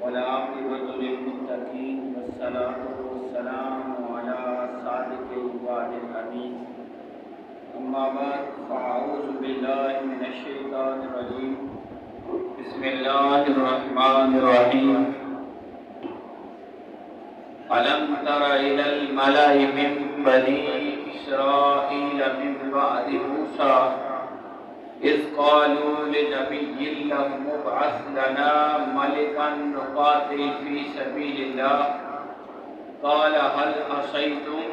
والعاقبة للمتقين والصلاة والسلام على صادق الوعد الأمين. أما بعد فأعوذ بالله من الشيطان الرجيم. بسم الله الرحمن الرحيم. ألم تر إلى الملأ من بني إسرائيل من بعد موسى إذ قالوا لنبي لهم ابعث لنا ملكا نقاتل في سبيل الله قال هل عصيتم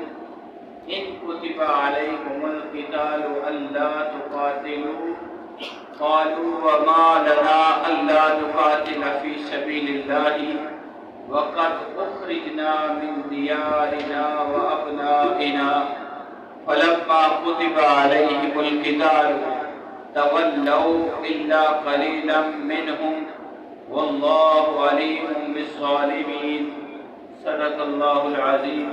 إن كتب عليكم القتال ألا تقاتلوا قالوا وما لنا ألا نقاتل في سبيل الله وقد أخرجنا من ديارنا وأبنائنا فلما كتب عليهم القتال تولوا إلا قليلا منهم والله عليم بالظالمين. صدق الله العظيم.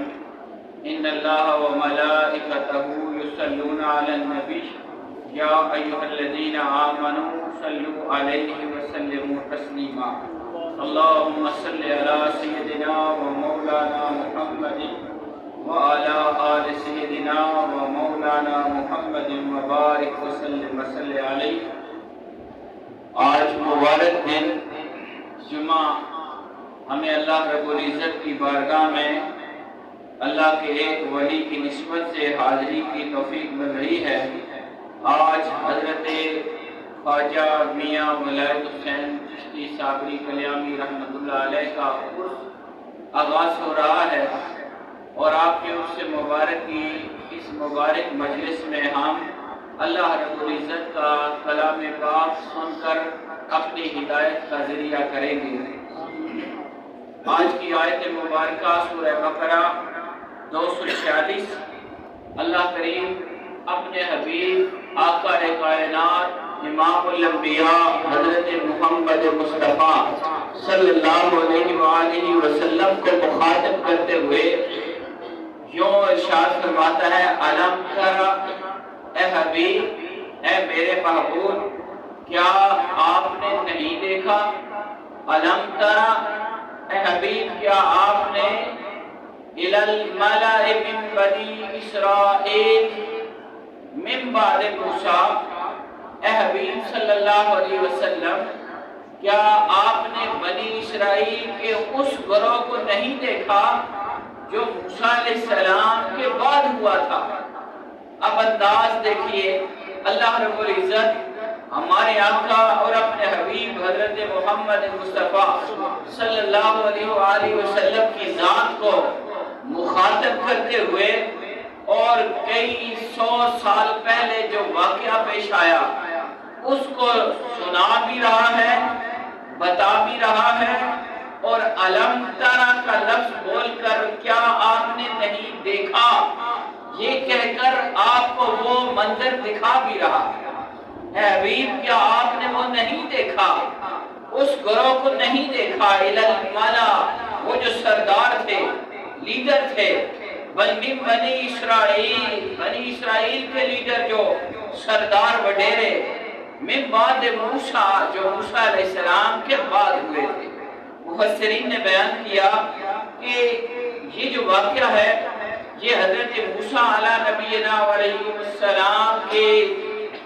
إن الله وملائكته يصلون على النبي يا أيها الذين آمنوا صلوا عليه وسلموا تسليما. اللهم صل على سيدنا ومولانا محمد وعلى آل سيدنا ومولانا محمد وبارک وسلم علیہ. آج مبارک دن جمعہ ہمیں اللہ رب العزت کی بارگاہ میں اللہ کے ایک ولی کی نسبت سے حاضری کی توفیق مل رہی ہے. آج حضرت خواجہ میاں ولایت حسین چشتی صابری کلیامی رحمۃ اللہ علیہ کا عرس آغاز ہو رہا ہے اور آپ کے اس سے مبارک کی اس مبارک مجلس میں ہم اللہ رب العزت کا کلام پاک سن کر اپنی ہدایت کا ذریعہ کریں گے. آج کی آیت مبارکہ سورہ بقرہ 246. اللہ کریم اپنے حبیب آقا کائنات امام الانبیاء حضرت محمد مصطفیٰ صلی اللہ علیہ وآلہ وسلم کو مخاطب کرتے ہوئے یوں ارشاد فرماتا ہے علم تر اے حبیب اے میرے محبوب کیا آپ نے نہیں دیکھا. علم تر اے حبیب کیا آپ نے الی الملأ من بنی اسرائیل من بعد موسیٰ اے حبیب صلی اللہ علیہ وسلم کیا آپ نے بنی اسرائیل کے اس گروہ کو نہیں دیکھا جو موسیٰ علیہ السلام کے بعد ہوا تھا. اب انداز دیکھیے اللہ رب العزت ہمارے آقا اور اپنے حبیب حضرت محمد مصطفیٰ صلی اللہ علیہ وآلہ وسلم کی ذات کو مخاطب کرتے ہوئے اور کئی 100 سال پہلے جو واقعہ پیش آیا اس کو سنا بھی رہا ہے بتا بھی رہا ہے اور علم ترا کا لفظ بول کر کیا آپ نے نہیں دیکھا یہ کہہ کر آپ کو وہ منظر دکھا بھی رہا ہے. اے حبیب کیا آپ نے وہ نہیں دیکھا اس گروہ کو نہیں دیکھا الی الملأ وہ جو سردار تھے لیڈر تھے بنی اسرائیل کے لیڈر جو سردار وڈیرے من بعد موسیٰ جو موسیٰ علیہ السلام کے بعد ہوئے تھے. مفسرین نے بیان کیا کہ یہ جو واقعہ ہے یہ حضرت موسیٰ علیہ نبینا علیہ السلام کے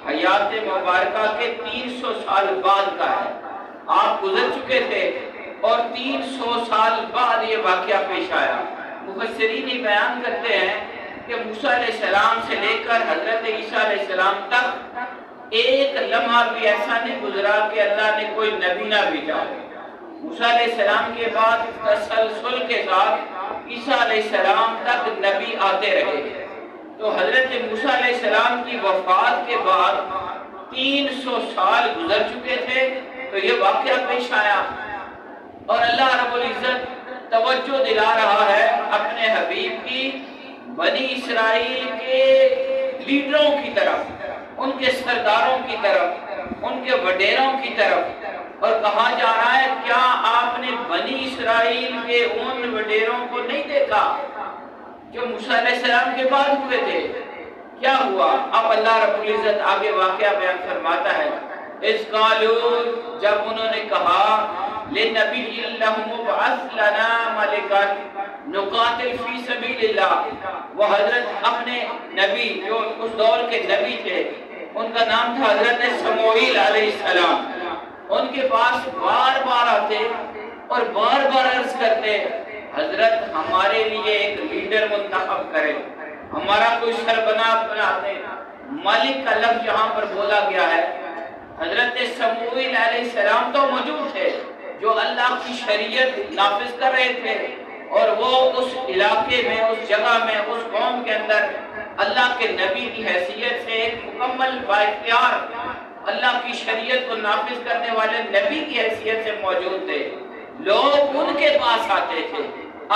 حیات مبارکہ کے 300 سال بعد کا ہے. آپ گزر چکے تھے اور 300 سال بعد یہ واقعہ پیش آیا. مفسرین بیان کرتے ہیں کہ موسیٰ علیہ السلام سے لے کر حضرت عیسیٰ علیہ السلام تک ایک لمحہ بھی ایسا نہیں گزرا کہ اللہ نے کوئی نبی نہ بھیجا. موسیٰ علیہ السلام کے بعد تسلسل کے ساتھ عیسیٰ علیہ السلام تک نبی آتے رہے. تو حضرت موسیٰ علیہ السلام کی وفات کے بعد 300 سال گزر چکے تھے تو یہ واقعہ پیش آیا اور اللہ رب العزت توجہ دلا رہا ہے اپنے حبیب کی بنی اسرائیل کے لیڈروں کی طرف ان کے سرداروں کی طرف ان کے وڈیروں کی طرف اور کہا جا رہا ہے کیا آپ نے بنی اسرائیل کے ان وڈیروں کو نہیں دیکھا جو موسیٰ علیہ السلام کے بعد ہوئے تھے. کیا ہوا؟ اب اللہ رب العزت آگے واقعہ بیان فرماتا ہے اس قالو جب انہوں نے کہا لنبی اللہ مبعث لنا ملکا نقاتل فی سبیل اللہ۔ وہ حضرت اپنے نبی جو اس دور کے نبی تھے، ان کا نام تھا حضرت سموئیل علیہ السلام، ان کے پاس بار بار آتے اور بار بار عرض کرتے حضرت ہمارے لیے ایک لیڈر منتخب کرے، ہمارا کوئی سربراہ بنا دے۔ ملک کا لفظ یہاں پر بولا گیا ہے، حضرت سموئیل علیہ السلام تو موجود تھے جو اللہ کی شریعت نافذ کر رہے تھے، اور وہ اس علاقے میں، اس جگہ میں، اس قوم کے اندر اللہ کے نبی کی حیثیت سے ایک مکمل بااختیار اللہ کی شریعت کو نافذ کرنے والے نبی کی حیثیت سے موجود تھے۔ لوگ ان کے پاس آتے تھے۔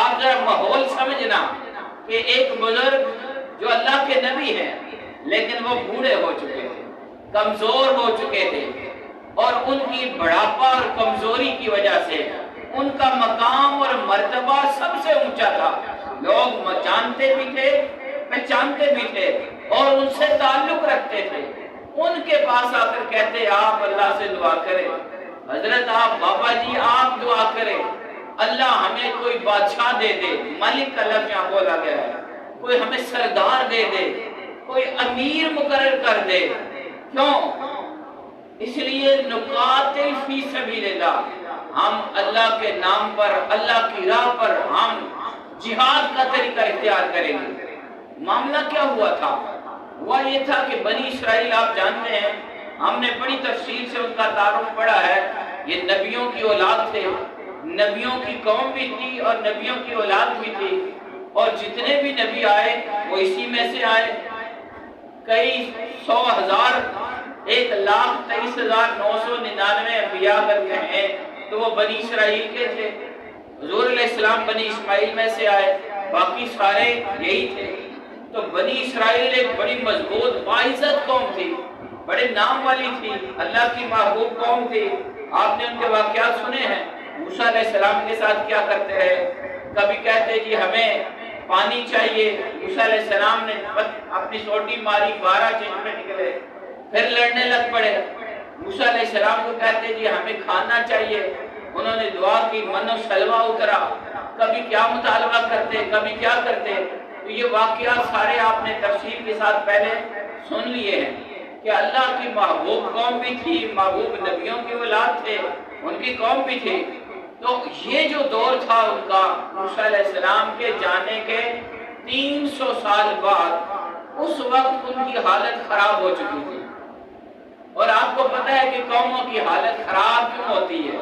آپ ذرا ماحول سمجھنا کہ ایک بزرگ جو اللہ کے نبی ہیں لیکن وہ بوڑھے ہو چکے تھے، کمزور ہو چکے تھے، اور ان کی بڑھاپا اور کمزوری کی وجہ سے ان کا مقام اور مرتبہ سب سے اونچا تھا۔ لوگ جانتے بھی تھے، پہچانتے بھی تھے، اور ان سے تعلق رکھتے تھے۔ ان کے پاس آ کر کہتے آپ اللہ سے دعا کریں، حضرت آپ بابا جی آپ دعا کریں، اللہ ہمیں کوئی بادشاہ دے دے، ملک کا لفظ یہاں بولا گیا ہے، کوئی ہمیں سردار دے دے، کوئی امیر مقرر کر دے۔ کیوں؟ اس لیے نقاتل فی سبیل اللہ، ہم اللہ کے نام پر، اللہ کی راہ پر ہم جہاد کا طریقہ اختیار کریں گے۔ معاملہ کیا ہوا تھا؟ ہوا یہ تھا کہ بنی اسرائیل آپ جانتے ہیں، ہم نے بڑی تفصیل سے ان کا تعارف پڑھا ہے، یہ نبیوں کی اولاد تھے، نبیوں کی قوم بھی تھی اور نبیوں کی اولاد بھی تھی، اور جتنے بھی نبی آئے وہ اسی میں سے آئے۔ کئی 100,000 1,23,999 انبیاء اگر کہیں تو وہ بنی اسرائیل کے تھے۔ حضور علیہ السلام بنی اسماعیل میں سے آئے، باقی سارے یہی تھے۔ تو بنی اسرائیل ایک بڑی مضبوط باعزت قوم تھی، بڑے نام والی تھی، اللہ کی محبوب قوم تھی۔ آپ نے ان کے واقعات سنے ہیں، موسیٰ علیہ السلام کے ساتھ کیا کرتے رہے۔ کبھی کہتے جی ہمیں پانی چاہیے، موسیٰ علیہ السلام نے اپنی سوٹی ماری، 12 چشمے میں نکلے، پھر لڑنے لگ پڑے۔ موسیٰ علیہ السلام کو کہتے جی ہمیں کھانا چاہیے، انہوں نے دعا کی، من و سلوہ اترا، کبھی کیا مطالبہ کرتے، کبھی کیا کرتے۔ تو یہ واقعات سارے آپ نے تفصیل کے ساتھ پہلے سن لیے ہیں کہ اللہ کی محبوب قوم بھی تھی، محبوب نبیوں کی اولاد تھے، ان کی قوم بھی تھی۔ تو یہ جو دور تھا ان کا، موسیٰ علیہ السلام کے جانے کے 300 سال بعد، اس وقت ان کی حالت خراب ہو چکی تھی۔ اور آپ کو پتہ ہے کہ قوموں کی حالت خراب کیوں ہوتی ہے؟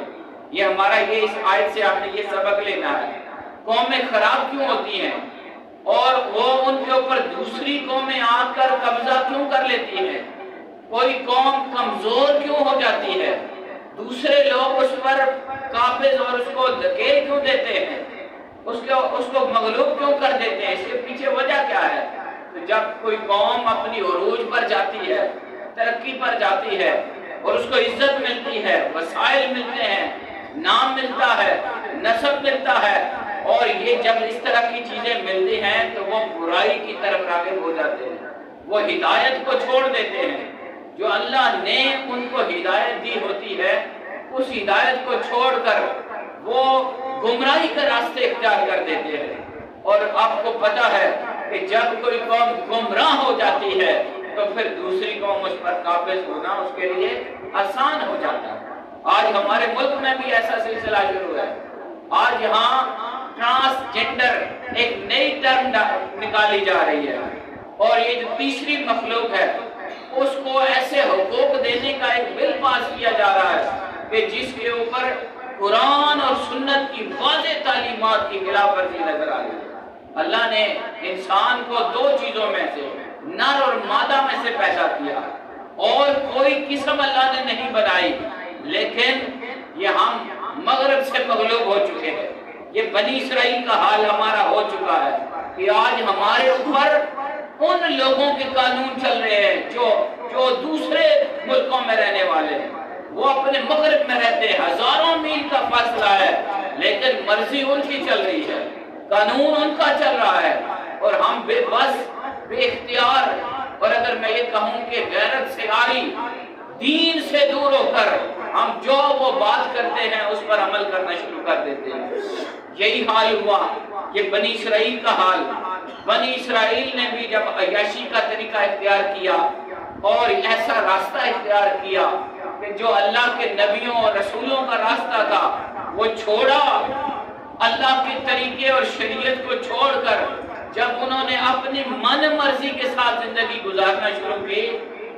یہ ہمارا یہ اس آیت سے آپ نے یہ سبق لینا ہے۔ قومیں خراب کیوں ہوتی ہیں اور وہ ان کے اوپر دوسری قومیں آ کر قبضہ کیوں کر لیتی ہیں؟ کوئی قوم کمزور کیوں ہو جاتی ہے؟ دوسرے لوگ اس پر قابض اور اس کو دھکیل کیوں دیتے ہیں؟ اس کو مغلوب کیوں کر دیتے ہیں؟ اس کے پیچھے وجہ کیا ہے؟ تو جب کوئی قوم اپنی عروج پر جاتی ہے، ترقی پر جاتی ہے، اور اس کو عزت ملتی ہے، وسائل ملتے ہیں، نام ملتا ہے، نسب ملتا ہے، اور یہ جب اس طرح کی چیزیں ملتی ہیں تو وہ برائی کی طرف راغب ہو جاتے ہیں، وہ ہدایت کو چھوڑ دیتے ہیں۔ جو اللہ نے ان کو ہدایت دی ہوتی ہے، اس ہدایت کو چھوڑ کر وہ گمراہی کا راستے اختیار کر دیتے ہیں۔ اور آپ کو پتہ ہے کہ جب کوئی قوم گمراہ ہو جاتی ہے تو پھر دوسری قوم اس پر قابض ہونا اس کے لیے آسان ہو جاتا ہے۔ آج ہمارے ملک میں بھی ایسا سلسلہ شروع ہے۔ آج یہاں ٹرانسجنڈر ایک نئی ٹرم نکالی جا رہی ہے، اور یہ جو تیسری مخلوق ہے اس کو ایسے حقوق دینے کا ایک بل پاس کیا جا رہا ہے کہ جس کے اوپر قرآن اور سنت کی واضح تعلیمات کی خلاف ورزی نظر آ رہی ہے۔ اللہ نے انسان کو 2 چیزوں میں سے، نر اور مادہ میں سے پیدا کیا، اور کوئی قسم اللہ نے نہیں بنائی، لیکن یہ ہم مغرب سے مغلوب ہو چکے ہیں۔ یہ بنی اسرائیل کا حال ہمارا ہو چکا ہے کہ آج ہمارے اوپر ان لوگوں کے قانون چل رہے ہیں جو دوسرے ملکوں میں رہنے والے ہیں، وہ اپنے مغرب میں رہتے ہیں، ہزاروں میل کا فاصلہ ہے، لیکن مرضی ان کی چل رہی ہے، قانون ان کا چل رہا ہے، اور ہم بے بس، بے اختیار، اور اگر میں یہ کہوں کہ غیرت سے آری دین سے دور ہو کر ہم جو وہ بات کرتے ہیں اس پر عمل کرنا شروع کر دیتے ہیں۔ یہی حال ہوا، یہ بنی اسرائیل کا حال۔ بنی اسرائیل نے بھی جب عیاشی کا طریقہ اختیار کیا اور ایسا راستہ اختیار کیا کہ جو اللہ کے نبیوں اور رسولوں کا راستہ تھا وہ چھوڑا، اللہ کے طریقے اور شریعت کو چھوڑ کر جب انہوں نے اپنی من مرضی کے ساتھ زندگی گزارنا شروع کی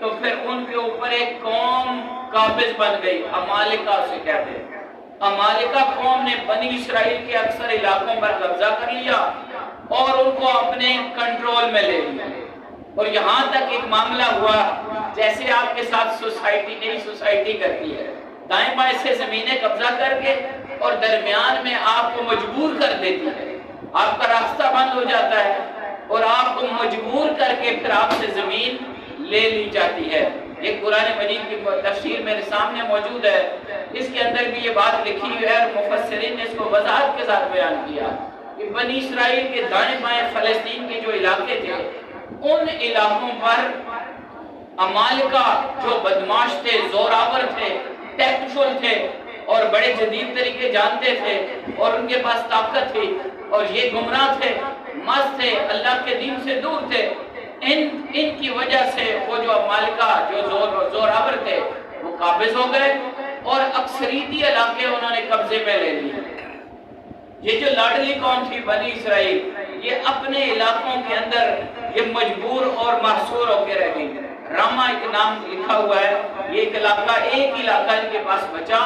تو پھر ان کے اوپر ایک قوم قابض بن گئی، عمالقہ اسے کہتے ہیں۔ عمالقہ قوم نے بنی اسرائیل کے اکثر علاقوں پر قبضہ کر لیا اور ان کو اپنے کنٹرول میں لے لیا، اور یہاں تک ایک معاملہ ہوا جیسے آپ کے ساتھ سوسائٹی نئی سوسائٹی کرتی ہے، دائیں بائیں سے زمینیں قبضہ کر کے اور درمیان میں آپ کو مجبور کر دیتی ہے، آپ کا راستہ بند ہو جاتا ہے اور آپ کو مجبور کر کے پھر آپ سے زمین لے لی جاتی ہے۔ ایک قرآن مجید کی تفسیر میرے سامنے موجود ہے، اس کے اندر بھی یہ بات لکھی ہوئی ہے اور مفسرین نے اس کو وضاحت کے ساتھ بیان کیا کہ بنی اسرائیل کے دائیں بائیں فلسطین کے جو علاقے تھے ان علاقوں پر عمالقہ جو بدماش تھے، زوراور تھے، ٹیکٹفل تھے اور بڑے جدید طریقے جانتے تھے اور ان کے پاس طاقت تھی اور یہ گمراہ تھے، مست تھے، اللہ کے دین سے دور تھے، ان کی وجہ سے وہ جو عمالقہ جو زوراور تھے وہ قابض ہو گئے اور اکثریتی علاقے انہوں نے قبضے میں لے لیے۔ یہ جو لاڈلی قوم تھی بنی اسرائیل، یہ اپنے علاقوں کے اندر یہ مجبور اور محصور ہو کے رہ گئی۔ راما ایک نام لکھا ہوا ہے، یہ ایک علاقہ ان کے پاس بچا،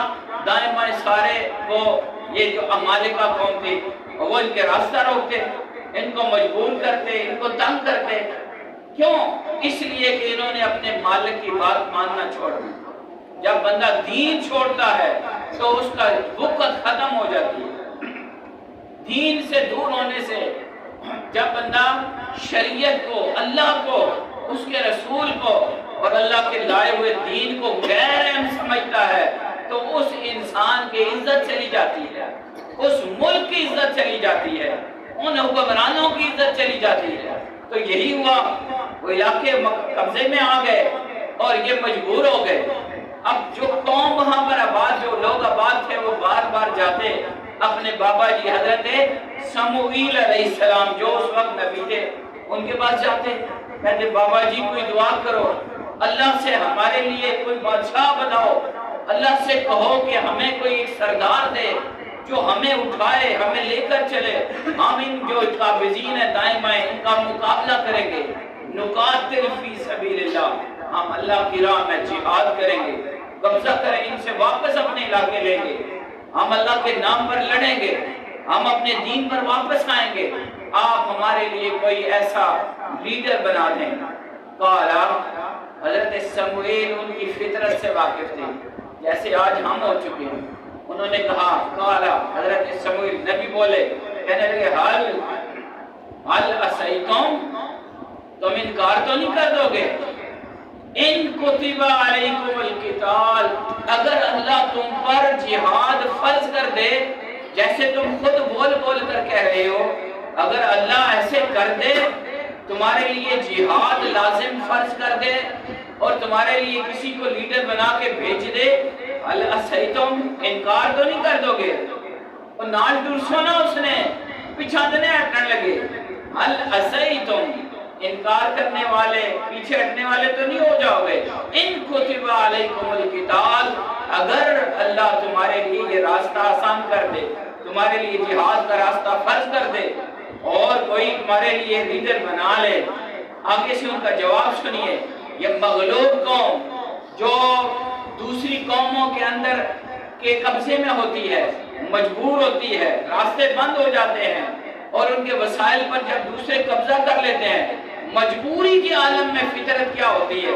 دائیں بائیں سارے وہ یہ جو عمالقہ قوم تھی وہ ان کے راستہ روکتے، ان کو مجبور کرتے، ان کو تنگ کرتے۔ کیوں؟ اس لیے کہ انہوں نے اپنے مالک کی بات ماننا چھوڑ دی۔ جب بندہ دین چھوڑتا ہے تو اس کا وقت ختم ہو جاتی ہے۔ دین سے دور ہونے سے جب بندہ شریعت کو، اللہ کو، اس کے رسول کو اور اللہ کے لائے ہوئے دین کو غیر اہم سمجھتا ہے تو اس انسان کی عزت چلی جاتی ہے، اس ملک کی عزت چلی جاتی ہے، ان حکمرانوں کی عزت چلی جاتی ہے۔ تو یہی ہوا، وہ علاقے قبضے میں آ گئے اور یہ مجبور ہو گئے۔ اب جو قوم وہاں پر آباد، جو لوگ آباد تھے وہ بار بار جاتے اپنے بابا جی حضرت سموئیل علیہ السلام جو اس وقت نبی تھے ان کے پاس جاتے، کہتے بابا جی کوئی دعا کرو، اللہ سے ہمارے لیے کوئی بادشاہ بتاؤ، اللہ سے کہو کہ ہمیں کوئی ایک سردار دے جو ہمیں اٹھائے، ہمیں لے کر چلے، ہم ان جو قابضین ہیں دائیں بائیں ان کا مقابلہ کریں گے، نقاتل فی سبیل اللہ، ہم اللہ کی راہ میں جہاد کریں گے، قبضہ کریں، ان سے واپس اپنے علاقے لیں گے، ہم اللہ کے نام پر لڑیں گے، ہم اپنے دین پر واپس آئیں گے، آپ ہمارے لیے کوئی ایسا لیڈر بنا دیں۔ قالا، حضرت سموئیل ان کی فطرت سے واقف تھے جیسے آج ہم ہو چکے ہیں۔ انہوں نے کہا، قالا، حضرت سموئیل نبی بولے، کہنے لگے حل عصیتم، تم انکار تو نہیں کر دو گے؟ ان کتب علیکم القتال، اگر اللہ تم پر جہاد فرض کر دے، جیسے تم خود بول بول کر کہہ رہے ہو، اگر اللہ ایسے کر دے تمہارے لیے جہاد لازم فرض کر دے اور تمہارے لیے کسی کو لیڈر بنا کے بھیج دے، حل عصیتم، انکار تو نہیں کر دو گے؟ اور نال دور سونا اس نے پیچھے ہٹنے لگے، حل عصیتم، انکار کرنے والے، پیچھے ہٹنے والے تو نہیں ہو جاؤ گے؟ ان کتب علیکم القتال، اگر اللہ تمہارے لیے یہ راستہ آسان کر دے، تمہارے لیے جہاد کا راستہ فرض کر دے اور کوئی تمہارے لیے لیڈر بنا لے۔ آگے سے ان کا جواب سنیے، یہ مغلوب قوم جو دوسری قوموں کے اندر کے قبضے میں ہوتی ہے، مجبور ہوتی ہے، راستے بند ہو جاتے ہیں اور ان کے وسائل پر جب دوسرے قبضہ کر لیتے ہیں، مجبوری کے عالم میں فطرت کیا ہوتی ہے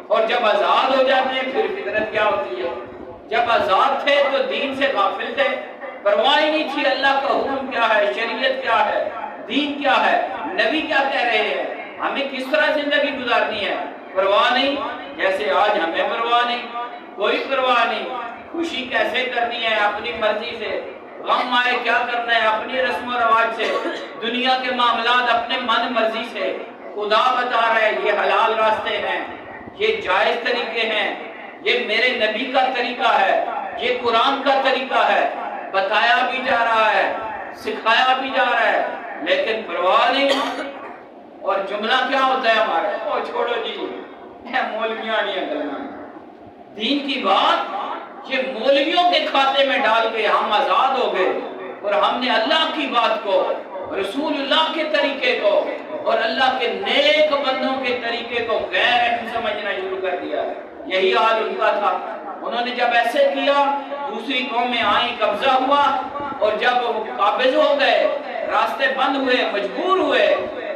اور جب آزاد ہو جاتے ہیں پھر فطرت کیا ہوتی ہے۔ جب آزاد تھے تو دین سے غافل تھے، پرواہ ہی نہیں تھی اللہ کا حکم کیا ہے، شریعت کیا ہے، دین کیا ہے، نبی کیا کہہ رہے ہیں، ہمیں کس طرح زندگی گزارنی ہے، پرواہ نہیں۔ جیسے آج ہمیں پرواہ نہیں، کوئی پرواہ نہیں، خوشی کیسے کرنی ہے اپنی مرضی سے، غم آئے کیا کرنا ہے اپنی رسم و رواج سے، دنیا کے معاملات اپنے من مرضی سے۔ خدا بتا رہا ہے یہ حلال راستے ہیں، یہ جائز طریقے ہیں، یہ میرے نبی کا طریقہ ہے، یہ قرآن کا طریقہ ہے، بتایا بھی جا رہا ہے، سکھایا بھی جا رہا ہے، لیکن پرواہ نہیں۔ اور جملہ کیا ہوتا ہے ہمارا، او چھوڑو جی مولویاں نہیں کرنا، دین کی بات یہ مولویوں کے کھاتے میں ڈال کے ہم آزاد ہو گئے، اور ہم نے اللہ کی بات کو، رسول اللہ کے طریقے کو اور اللہ کے نیک بندوں کے طریقے کو غیر اہم سمجھنا شروع کر دیا۔ یہی حال ان کا تھا۔ انہوں نے جب ایسے کیا، دوسری قومیں آئیں، قبضہ ہوا، اور جب وہ قابض ہو گئے، راستے بند ہوئے، مجبور ہوئے،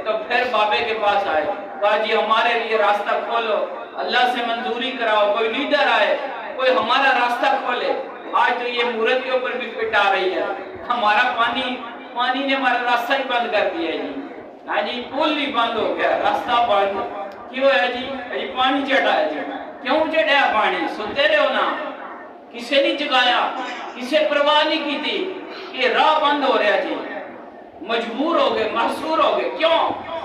تو پھر بابے کے پاس آئے، کہا جی ہمارے لیے راستہ کھولو، اللہ سے منظوری کراؤ، کوئی لیڈر آئے، کوئی ہمارا راستہ کھولے۔ آج تو یہ مورد کے اوپر بھی پٹ آ رہی ہے، ہمارا پانی نے ہمارا راستہ ہی بند کر دیا جی، ہاں جی پل ہی بند ہو گیا، راستہ بند کیوں ہے جی پانی چڑھا ہے جی، کیوں چڑھا پانی؟ سنتے رہو نا، کسے نہیں جگایا، کسے پرواہ نہیں کی تھی کہ راہ بند ہو رہا جی، مجبور ہو گئے، محصور ہو گئے۔ کیوں؟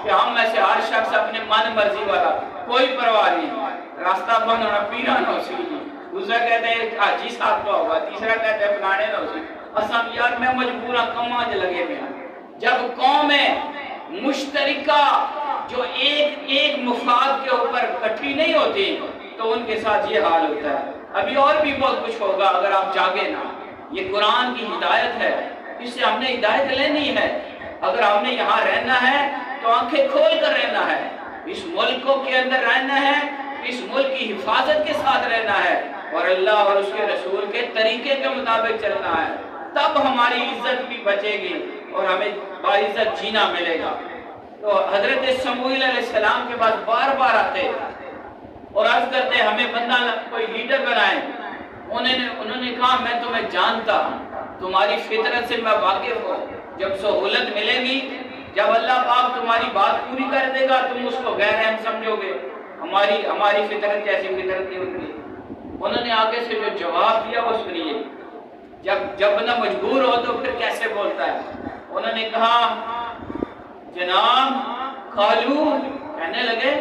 کہ ہم میں سے ہر شخص اپنے من مرضی والا، کوئی پرواہ نہیں، راستہ بند ہونا پیران ہو سی، دوسرا کہتے ہیں حاجی صاحب کا ہوگا، تیسرا کہتے ہیں فلانے ہو سی، اسام یار میں مجبورہ کماج لگے میں۔ جب قومیں مشترکہ جو ایک مفاد کے اوپر کٹھی نہیں ہوتی تو ان کے ساتھ یہ حال ہوتا ہے۔ ابھی اور بھی بہت کچھ ہوگا اگر آپ جاگے نا، یہ قرآن کی ہدایت ہے، اس سے ہم نے ہدایت لینی ہے۔ اگر ہم نے یہاں رہنا ہے تو آنکھیں کھول کر رہنا ہے، اس ملک کے اندر رہنا ہے، اس ملک کی حفاظت کے ساتھ رہنا ہے، اور اللہ اور اس کے رسول کے طریقے کے مطابق چلنا ہے، تب ہماری عزت بھی بچے گی اور ہمیں باعزت جینا ملے گا۔ تو حضرت سموئیل علیہ السلام کے پاس بار بار آتے اور عرض کرتے ہمیں بندہ کوئی لیڈر بنائے۔ انہوں نے کہا میں تمہیں جانتا ہوں، تمہاری فطرت سے میں واقف ہوں، جب سہولت ملے گی، جب اللہ پاک تمہاری بات پوری کر دے گا تم اس کو غیر اہم سمجھو گے، ہماری فطرت جیسی فطرت نہیں ہوتی۔ انہوں نے آگے سے جو جواب دیا وہ سنیے، جب بندہ مجبور ہو تو پھر کیسے بولتا ہے۔ انہوں نے کہا جناب قالو، کہنے لگے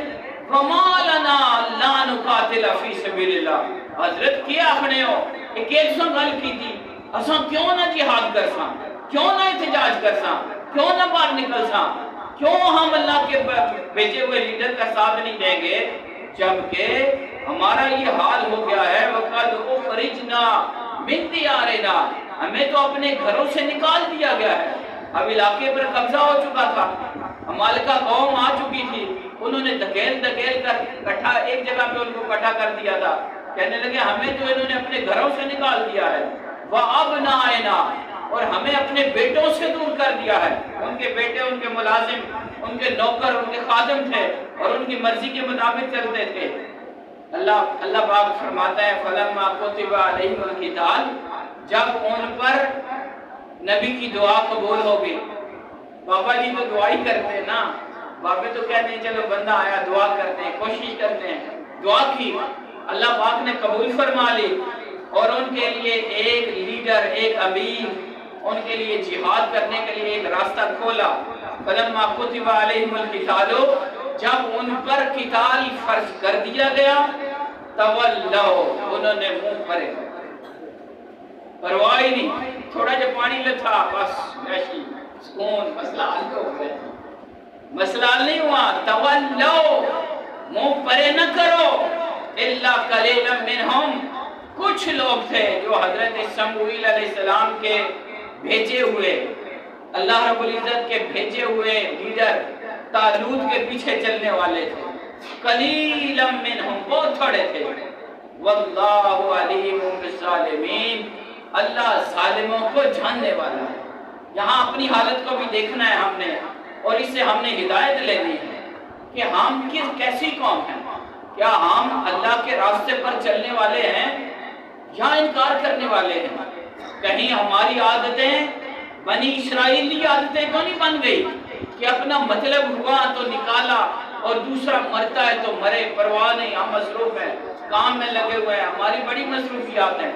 وما لنا لا نقاتل فی سبیل اللہ، حضرت کیا اپنے ہو ایک سو گل کی تھی، اساں کیوں نہ جہاد کرساں، کیوں نہ احتجاج کرساں، کیوں نہ باہر نکلساں، کیوں ہم اللہ کے بھیجے ہوئے لیڈر کا ساتھ نہیں دیں گے، جبکہ ہمارا یہ حال ہو گیا ہے وقد اخرجنا من دیارنا، ہمیں تو اپنے گھروں سے نکال دیا گیا ہے، اب علاقے پر قبضہ ہو چکا تھا، عمالقہ قوم آ چکی تھی، انہوں نے دھکیل کر ایک جگہ پہ ان کو اکٹھا کر دیا تھا، کہنے لگے ہمیں تو انہوں نے اپنے گھروں سے نکال دیا ہے، وَأَبْنَائِنَا، اور ہمیں اپنے بیٹوں سے دور کر دیا ہے، ان کے بیٹے ان کے ملازم، ان کے نوکر، ان کے خادم تھے اور ان کی مرضی کے مطابق چلتے تھے۔ اللہ پاک فرماتا ہے فَلَمَّا كُتِبَ عَلَيْهِمُ الْقِتَالُ، جب ان پر نبی کی دعا قبول ہوگی، بابا جی تو دعا ہی کرتے ہیں نا، بابے تو کہتے ہیں چلو بندہ آیا دعا کرتے ہیں، کوشش کرتے ہیں، دعا کی، اللہ پاک نے قبول فرما لی، اور ان کے لیے ایک لیڈر، ایک امیر، ان کے لیے جہاد کرنے کے لیے ایک راستہ کھولا۔ فلما كتب عليهم القتال، جب ان پر قتال فرض کر دیا گیا، تولوا، انہوں نے منہ پھیرے، پرواہ ہی نہیں، تھوڑا جب پانی لتھا بس نشی سکون، مسئلہ حل ہو گیا، مسئلہ نہیں ہوا، تولوا، منہ پھیرے نہ کرو، الا قليلا منهم، کچھ لوگ تھے جو حضرت سموئیل علیہ السلام کے بھیجے ہوئے، اللہ رب العزت کے بھیجے ہوئے لیڈر طالوت کے پیچھے چلنے والے تھے، قلیلا منہم، بہت تھوڑے تھے، واللہ علیم بالظالمین، اللہ ظالموں کو جاننے والا ہے۔ یہاں اپنی حالت کو بھی دیکھنا ہے ہم نے، اور اس سے ہم نے ہدایت لینی ہے کہ ہم کیسی قوم ہیں، کیا ہم اللہ کے راستے پر چلنے والے ہیں یا انکار کرنے والے ہیں؟ کہیں ہماری عادتیں بنی اسرائیلی عادتیں تو نہیں بن گئی کہ اپنا مطلب ہوا تو نکالا اور دوسرا مرتا ہے تو مرے، پرواہ نہیں، ہم مصروف ہیں، کام میں لگے ہوئے ہیں، ہماری بڑی مصروفیات ہیں۔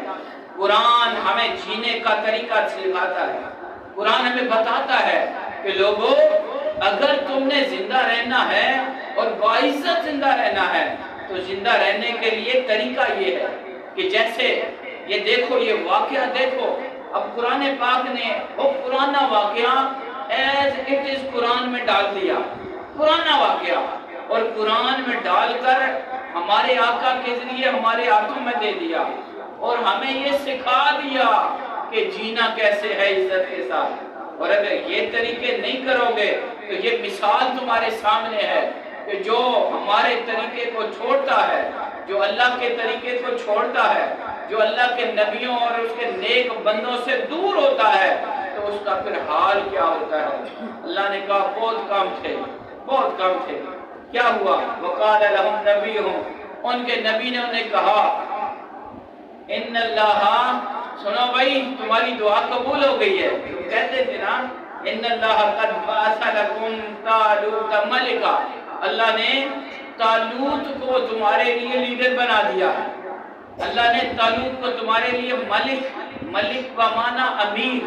قرآن ہمیں جینے کا طریقہ سکھاتا ہے، قرآن ہمیں بتاتا ہے کہ لوگوں اگر تم نے زندہ رہنا ہے اور باعزت زندہ رہنا ہے تو تو زندہ رہنے کے لیے طریقہ یہ ہے کہ جیسے یہ دیکھو، یہ واقعہ دیکھو، اب قرآن پاک نے وہ پرانا واقعہ ایز اٹ از قرآن میں ڈال دیا، پرانا واقعہ، اور قرآن میں ڈال کر ہمارے آقا کے ذریعے ہمارے ہاتھوں میں دے دیا، اور ہمیں یہ سکھا دیا کہ جینا کیسے ہے عزت کے ساتھ۔ اور اگر یہ طریقے نہیں کرو گے تو یہ مثال تمہارے سامنے ہے کہ جو ہمارے طریقے کو چھوڑتا ہے، جو اللہ کے طریقے کو چھوڑتا ہے، جو اللہ کے نبیوں اور اس کے نیک بندوں سے دور ہوتا ہے، تو اس کا پھر حال کیا ہوتا ہے۔ اللہ نے کہا بہت کم تھے، بہت کم تھے۔ کیا ہوا؟ وقال لهم نبیہم، ان کے نبی نے انہیں کہا ان اللہ، سنو بھائی تمہاری دعا قبول ہو گئی ہے۔ کہتے تھے نا ان اللہ قد بعث لکم طالوت ملکا، اللہ نے طالوت کو تمہارے لیے لیڈر بنا دیا ہے، اللہ نے طالوت کو تمہارے لیے ملک بمانا امیر،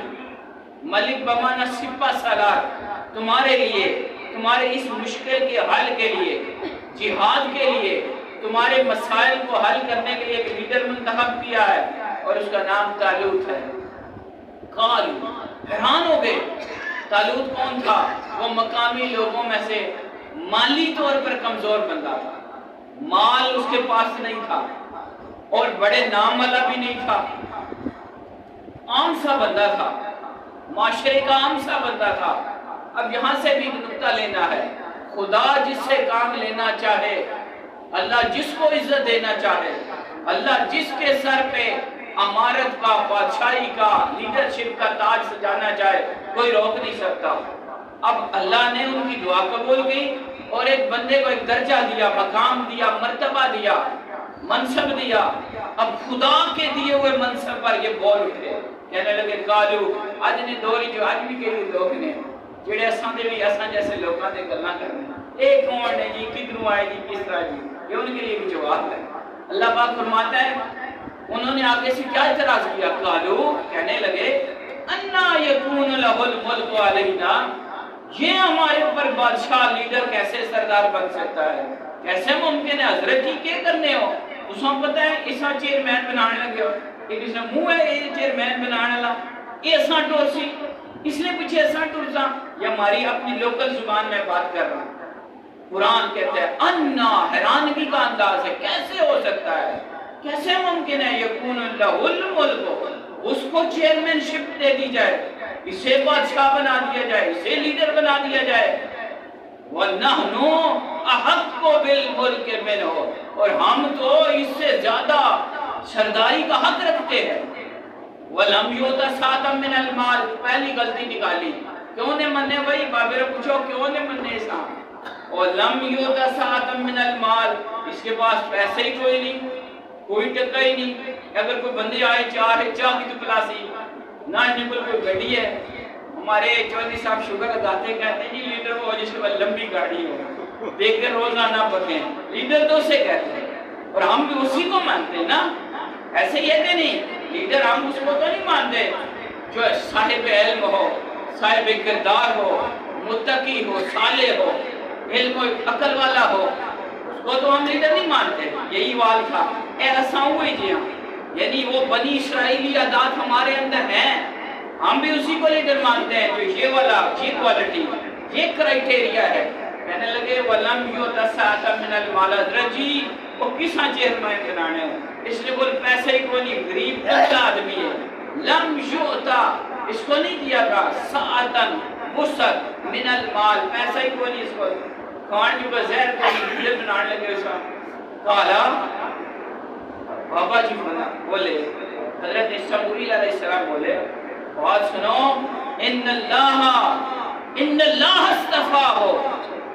ملک بمانا سپہ سالار، تمہارے لیے، تمہارے اس مشکل کے حل کے لیے، جہاد کے لیے، تمہارے مسائل کو حل کرنے کے لیے ایک لیڈر منتخب کیا ہے، اور اس کا نام طالوت ہے۔ قالوا، حیران ہو گئے، طالوت کون تھا؟ وہ مقامی لوگوں میں سے مالی طور پر کمزور بندہ تھا، مال اس کے پاس نہیں تھا، اور بڑے نام والا بھی نہیں تھا، عام سا بندہ تھا، معاشرے کا عام سا بندہ تھا۔ اب یہاں سے بھی ایک نقطہ لینا ہے، خدا جس سے کام لینا چاہے، اللہ جس کو عزت دینا چاہے، اللہ جس کے سر پہ امارت کا، بادشاہی کا، لیڈرشپ کا تاج سجانا چاہے، کوئی روک نہیں سکتا۔ اب اللہ نے ان کی دعا قبول کی اور ایک بندے کو ایک درجہ دیا، مقام دیا، مرتبہ دیا، منصب دیا۔ اب خدا کے دیے ہوئے منصب پر یہ بول اٹھے، کہنے لگے قالو، آج نے دوری جو آج بھی کئی لوگ نے جڑے اساں دے بھی اساں جیسے لوگاں دے گلاں کرنے، اے کون ہے جی، کدھروں آئے جی، کس طرح جی، یہ ان کے لیے بھی جواب ہے۔ اللہ پاک فرماتا ہے انہوں نے آگے سے کیا اعتراض کیا؟ قالو، کہنے لگے انا یکون لہ الملک علینا، یہ ہمارے اوپر بادشاہ، لیڈر کیسے سردار بن سکتا ہے؟ کیسے ممکن ہے؟ حضرت جی کیا کرنے ہو؟ اس کو پتہ ہے اسا چیئرمین بنانے لگے ہو، ایک اس نے منہ ہے یہ چیئرمین بنانے والا، یہ اساں ٹور سی، اس نے پیچھے اساں ٹور سا، یہ ہماری اپنی لوکل زبان میں بات کر رہا ہوں۔ قرآن کہتا ہے انا، حیرانگی کا انداز ہے، کیسے ہو سکتا ہے، کیسے ممکن ہے؟ یکون لہ الملک، اس کو چیئرمین شپ دے دی جائے، اسے بادشاہ بنا دیا جائے، اسے لیڈر بنا دیا جائے۔ وَنَحْنُ أَحَقُّ بِالْمُلْكِ مِنْهُ، اور ہم تو اس سے زیادہ سرداری کا حق رکھتے ہیں۔ وَلَمْ يُؤْتَ سَعَةً مِنَ الْمَالِ، پہلی غلطی نکالی، کیوں نے مننے بھائی؟ بابے پوچھو کیوں نے مننے ایسا؟ وَلَمْ يُؤْتَ سَعَةً مِنَ الْمَالِ، اس کے پاس پیسے ہی کوئی نہیں، کوئی ٹکا ہی نہیں۔ اگر کوئی بندے آئے چاہ کی تو پلاسی نہ، جنگل کوئی گڑی ہے، ہمارے چودھری صاحب شوگر لگاتے کہتے ہیں جی لیڈر وہ جس کے بعد لمبی گاڑی ہو، دیکھ کر روزانہ پکیں، لیڈر تو اسے کہتے ہیں، اور ہم بھی اسی کو مانتے ہیں نا، ایسے یہ کہ نہیں لیڈر ہم اس کو تو نہیں مانتے جو صاحب علم ہو، صاحب کردار ہو، متقی ہو، صالح ہو، علم و عقل والا ہو، اس کو تو ہم لیڈر نہیں مانتے۔ یہی وال تھا، اے اساں ہوئی جی ہم، یعنی وہ بنی اسرائیلی عادات ہمارے اندر ہیں، ہم بھی اسی کو لیڈر مانتے ہیں جو یہ والا، یہ کوالٹی، یہ کرائٹیریا ہے۔ کہنے لگے وَلَمْ يُؤْتَ سَعَةً مِنَ الْمَالِ، حضرت جی وہ کساں چیئرمین بنانے ہوں، اس لیے کوئی پیسے ہی کوئی نہیں، غریب تنگا آدمی ہے۔ لَمْ يُؤْتَ، اس کو نہیں دیا گا سَعَةً وسعت من المال، پیسہ ہی کوئی نہیں، اس کو کھان جو کا زہر کو لیڈر بنانے لگے۔ اس کا کالا بابا جی بولے، حضرت اسماعیل علیہ السلام بولے بات سنو، ان اللہ اصطفاہ،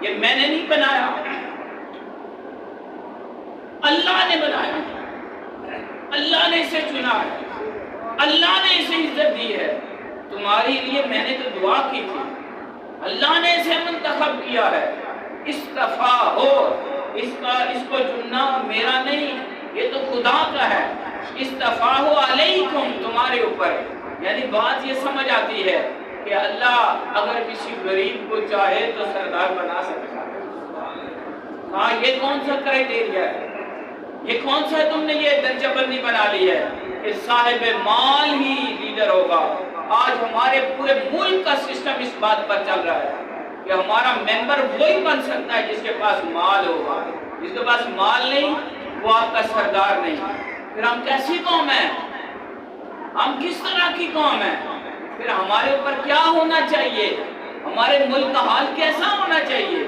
یہ میں نے نہیں بنایا، اللہ نے بنایا، اللہ نے اسے چنا ہے، اللہ نے اسے عزت دی ہے، تمہارے لیے میں نے تو دعا کی تھی، اللہ نے اسے منتخب کیا ہے۔ اصطفاء ہو، اس کو چننا میرا نہیں، یہ تو خدا کا ہے۔ اصطفاء علیکم، تمہارے اوپر، یعنی بات یہ سمجھ آتی ہے کہ اللہ اگر کسی غریب کو چاہے تو سردار بنا سکتا ہے۔ ہاں یہ کون سا کرائٹیریا ہے؟ یہ کون سا تم نے یہ درجہ بندی بنا لی ہے کہ صاحب مال ہی لیڈر ہوگا؟ آج ہمارے پورے ملک کا سسٹم اس بات پر چل رہا ہے کہ ہمارا ممبر وہی بن سکتا ہے جس کے پاس مال ہوگا، جس کے پاس مال نہیں وہ آپ کا سردار نہیں۔ پھر ہم کیسی قوم ہیں؟ ہم کس طرح کی قوم ہیں؟ پھر ہمارے اوپر کیا ہونا چاہیے؟ ہمارے ملک کا حال کیسا ہونا چاہیے؟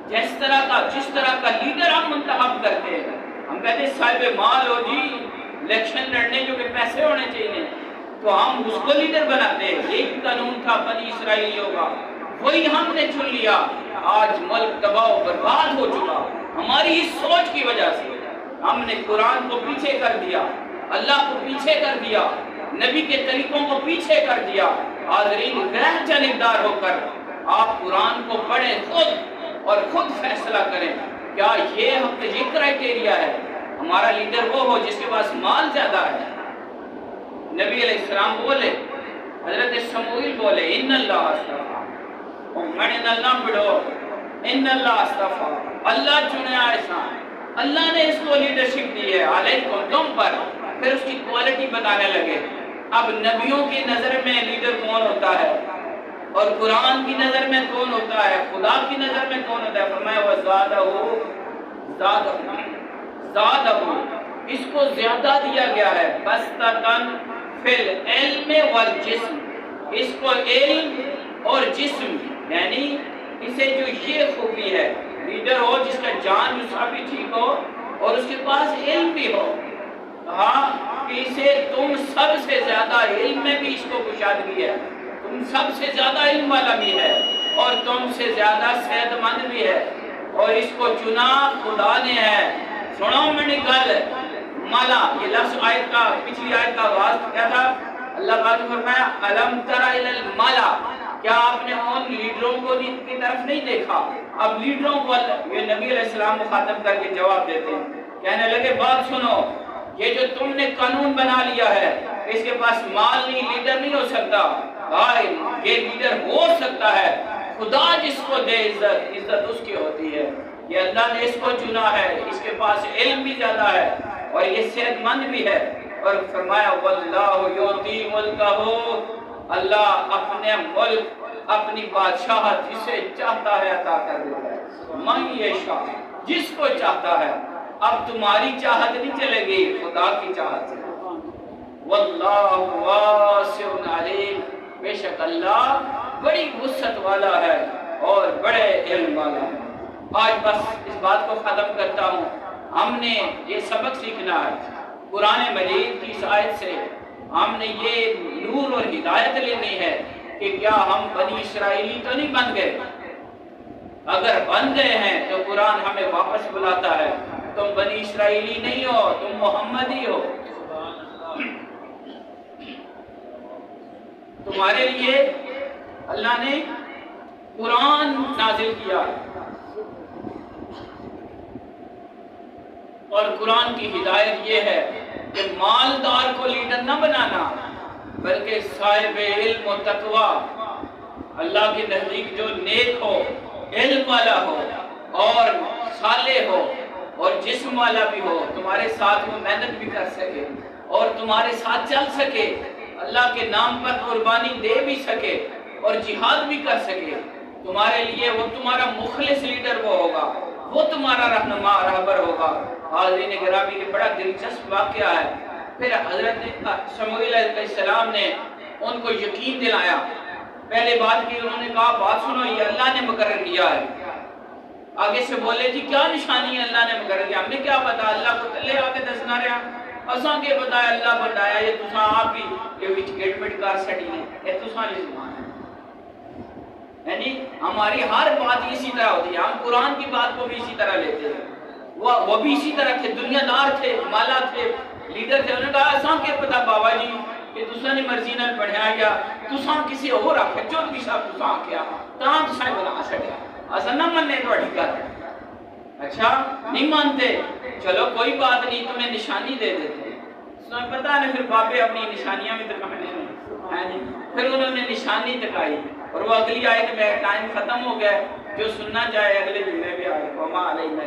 جس طرح کا لیڈر ہم منتخب کرتے ہیں، ہم کہتے ہیں صاحب مال ہو جی، الیکشن لڑنے جو کہ پیسے ہونے چاہیے، تو ہم اس کو لیڈر بناتے ہیں۔ ایک قانون تھا بنی اسرائیلیوں کا، وہی ہم نے چن لیا۔ آج ملک تباہ و برباد ہو چکا ہماری اس سوچ کی وجہ سے۔ ہم نے قرآن کو پیچھے کر دیا، اللہ کو پیچھے کر دیا، نبی کے طریقوں کو پیچھے کر دیا۔ حاضرین، غیر جانبدار ہو کر آپ قرآن کو پڑھیں خود اور خود فیصلہ کریں، کیا یہ کرائٹیریا ہے؟ ہمارا لیڈر وہ ہو جس کے پاس مال زیادہ ہے۔ نبی علیہ السلام بولے، حضرت شموئیل بولے، ان اللہ اصطفیٰ، من اللہ بڑھو، ان اللہ اصطفیٰ، اللہ چنے ایسا، اللہ نے اس کو لیڈرشپ دی ہے علیکم، تم پر۔ پھر اس کی کوالٹی بتانے لگے۔ اب نبیوں کی نظر میں لیڈر کون ہوتا ہے اور قرآن کی نظر میں کون ہوتا ہے، خدا کی نظر میں کون ہوتا ہے؟ فرمایا زادہو، اس کو زیادہ دیا گیا ہے، بستتن فی العلم والجسم، اس کو علم اور جسم، یعنی اسے جو یہ خوبی ہے، لیڈر ہو جس کا جان جسم بھی ٹھیک ہو اور اس کے پاس علم بھی ہو۔ ہاں کہ اسے تم سب سے زیادہ علم میں بھی اس کو کشادگی ہے، تم سب سے زیادہ علم والا بھی ہے اور تم سے زیادہ صحت مند بھی ہے، اور اس کو چنا خدا نے ہے۔ سنو میں گل مالا، یہ لفظ آیت کا، پچھلی آیت کا آغاز کیا تھا؟ اللہ پاک نے فرمایا الم تر الی الملا، کیا آپ نے ان لیڈروں کو کی طرف نہیں دیکھا؟ اب لیڈروں کو یہ نبی علیہ السلام مخاطب کر کے جواب دیتے ہیں، کہنے لگے بات سنو، یہ جو تم نے قانون بنا لیا ہے، اس کے پاس مال نہیں، لیڈر نہیں ہو سکتا۔ بھائی یہ لیڈر ہو سکتا ہے، خدا جس کو دے عزت، عزت اس کی ہوتی ہے۔ یہ اللہ نے اس کو چنا ہے، اس کے پاس علم بھی زیادہ ہے اور یہ صحت مند بھی ہے۔ اور فرمایا واللہ یؤتی ملکہ، اللہ اپنے ملک، اپنی بادشاہت جسے چاہتا ہے عطا کر دیتا ہے، من یشاء، جس کو چاہتا ہے۔ اب تمہاری چاہت نہیں چلے گی، خدا کی چاہت سے۔ واللہ واسع علیم، بے شک اللہ بڑی وسعت والا ہے اور بڑے علم والا ہے۔ آج بس اس بات کو ختم کرتا ہوں، ہم نے یہ سبق سیکھنا ہے قرآن مجید کی اس آیت سے، ہم نے یہ نور اور ہدایت لینی ہے کہ کیا ہم بنی اسرائیلی تو نہیں بن گئے؟ اگر بن گئے ہیں تو قرآن ہمیں واپس بلاتا ہے، تم بنی اسرائیلی نہیں ہو، تم محمدی ہو۔ تمہارے لیے اللہ نے قرآن نازل کیا اور قرآن کی ہدایت یہ ہے کہ مالدار کو لیڈر نہ بنانا، بلکہ صاحب علم و تقوی، اللہ کے نزدیک جو نیک ہو، علم والا ہو اور صالح ہو اور جسم والا بھی ہو، تمہارے ساتھ وہ محنت بھی کر سکے اور تمہارے ساتھ چل سکے، اللہ کے نام پر قربانی دے بھی سکے اور جہاد بھی کر سکے، تمہارے لیے وہ تمہارا مخلص لیڈر وہ ہوگا، وہ تمہارا رہنما رہبر ہوگا۔ حاضرین گرامی، یہ بڑا دلچسپ واقعہ ہے۔ پھر حضرت شموئیل علیہ السلام نے ان کو یقین دلایا۔ پہلے بات کی، انہوں نے کہا بات سنو، یہ اللہ نے مقرر کیا ہے۔ آگے سے بولے جی کیا نشانی ہے اللہ نے مقرر کیا؟ ہم نے کیا پتا، اللہ کو تلے آ کے دسنا رہا، اساں کے بتایا اللہ بتایا، یہ تساں آپ ہی یہ وچ گیٹمنٹ کر سٹی ہے، یہ تساں نہیں زبان ہے۔ یعنی ہماری ہر بات اسی طرح ہوتی ہے، ہم قرآن کی بات کو بھی اسی طرح لیتے ہیں۔ وہ بھی اسی طرح تھے، دنیا دار تھے، مالا تھے، لیڈر تھے۔ انہوں نے کہا اساں کے پتا بابا جی کہ تساں نے مرضی نال پڑھیا یا تساں کسی اور آکھیا، جو بھی صاحب تساں آکھیا تاں تساں بنا سٹیا، اساں نہ مننے تہاڈی گل۔ اچھا نہیں مانتے، چلو کوئی بات نہیں، تمہیں نشانی دے دیتے ہیں۔ تمہیں پتہ نہیں پھر بابے اپنی نشانیاں بھی دکھانے ہیں، پھر انہوں نے نشانی دکھائی اور وہ اگلی آیت میں ٹائم ختم ہو گیا، جو سننا چاہے اگلے جمعے بھی آئے، وما علینا